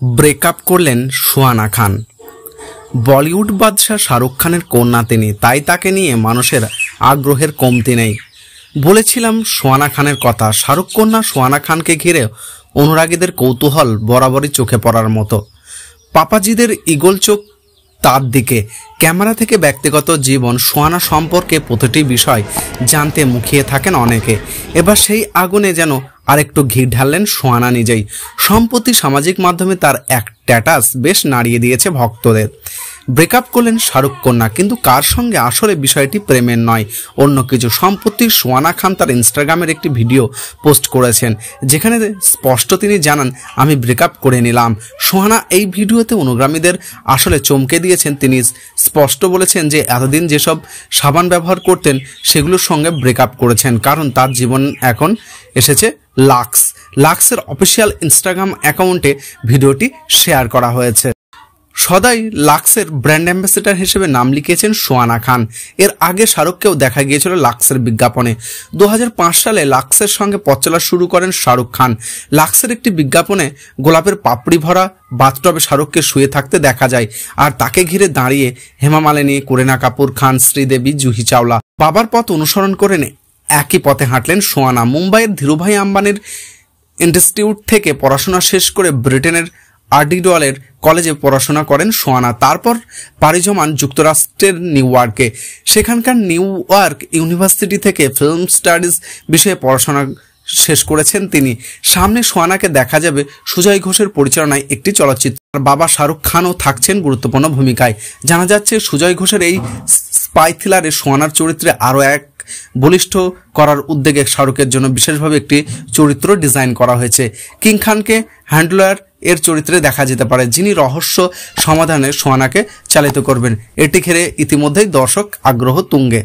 Breakup করলেন সুহানা খান। বলিউড বাদশা শাহরুখ খানের কন্যা তিনি, তাই তাকে নিয়ে মানুষের আগ্রহের কমতি নেই। বলেছিলাম সুহানা খানের কথা। শাহরুখ কন্যা সুহানা খানকে ঘিরে অনুরাগীদের কৌতূহল বরাবরই চোখে পড়ার মতো। পাপাজিদের ঈগল চোখ তার দিকে। ক্যামেরা থেকে ব্যক্তিগত জীবন সুহানা সম্পর্কে প্রতিটি বিষয় জানতে মুখিয়ে থাকেন অনেকে। এবার সেই আগুনে যেন আরেকটু ঘি ঢাললেন সুহানা নিজেই। সম্প্রতি সামাজিক মাধ্যমে তার এক স্ট্যাটাস বেশ নাড়িয়ে দিয়েছে ভক্তদের। ব্রেকআপ করলেন শাহরুখ কন্যা, কিন্তু কার সঙ্গে? আসলে বিষয়টি প্রেমের নয়, অন্য কিছু। সম্প্রতি সুহানা খান তার ইনস্টাগ্রামের একটি ভিডিও পোস্ট করেছেন, যেখানে স্পষ্ট তিনি জানান, আমি ব্রেকআপ করে নিলাম। সুহানা এই ভিডিওতে অনুগামীদের আসলে চমকে দিয়েছেন। তিনি স্পষ্ট বলেছেন যে এতদিন যেসব সাবান ব্যবহার করতেন সেগুলোর সঙ্গে ব্রেকআপ করেছেন, কারণ তার জীবন এখন এসেছে লাক্সের অফিসিয়াল ইনস্টাগ্রাম অ্যাকাউন্টে ভিডিওটি শেয়ার করা হয়েছে। সদাই লাক্সের ব্র্যান্ড অ্যাম্বাসেডর হিসেবে নাম লিখিয়েছেন সুহানা খান। এর আগে শাহরুখকেও দেখা গিয়েছিল লাক্সের বিজ্ঞাপনে। 2005 সালে লাক্সের সঙ্গে পথ চলা শুরু করেন শাহরুখ খান। লাক্সের একটি বিজ্ঞাপনে গোলাপের পাপড়ি ভরা বাথটবে শাহরুখকে শুয়ে থাকতে দেখা যায়, আর তাকে ঘিরে দাঁড়িয়ে হেমা মালিনী, করিনা কাপুর খান, শ্রীদেবী, জুহি চাওলা। বাবার পথ অনুসরণ করে একই পথে হাঁটলেন সুহানা। মুম্বাইয়ের ধীরুভাই আম্বানির ইনস্টিটিউট থেকে পড়াশোনা শেষ করে ব্রিটেনের আর্ডিডওয়ালের কলেজে পড়াশোনা করেন সুহানা। তারপর পাড়ি জমান যুক্তরাষ্ট্রের নিউ ইয়র্কে। সেখানকার নিউ ইয়র্ক ইউনিভার্সিটি থেকে ফিল্ম স্টাডিজ বিষয়ে পড়াশোনা শেষ করেছেন তিনি। সামনে সুহানাকে দেখা যাবে সুজয় ঘোষের পরিচালনায় একটি চলচ্চিত্র। বাবা শাহরুখ খানও থাকছেন গুরুত্বপূর্ণ ভূমিকায়। জানা যাচ্ছে সুজয় ঘোষের এই স্পাই থ্রিলারে সুহানার চরিত্রে আরও এক বলিষ্ঠ করার উদ্যোগে শাহরুখের জন্য বিশেষভাবে একটি চরিত্র ডিজাইন করা হয়েছে। কিং খানকে হ্যান্ডলার এর চরিত্রে দেখা যেতে পারে, যিনি রহস্য সমাধানে সুহানাকে চালিত করবেন। এটি ঘিরে ইতিমধ্যেই দর্শক আগ্রহ তুঙ্গে।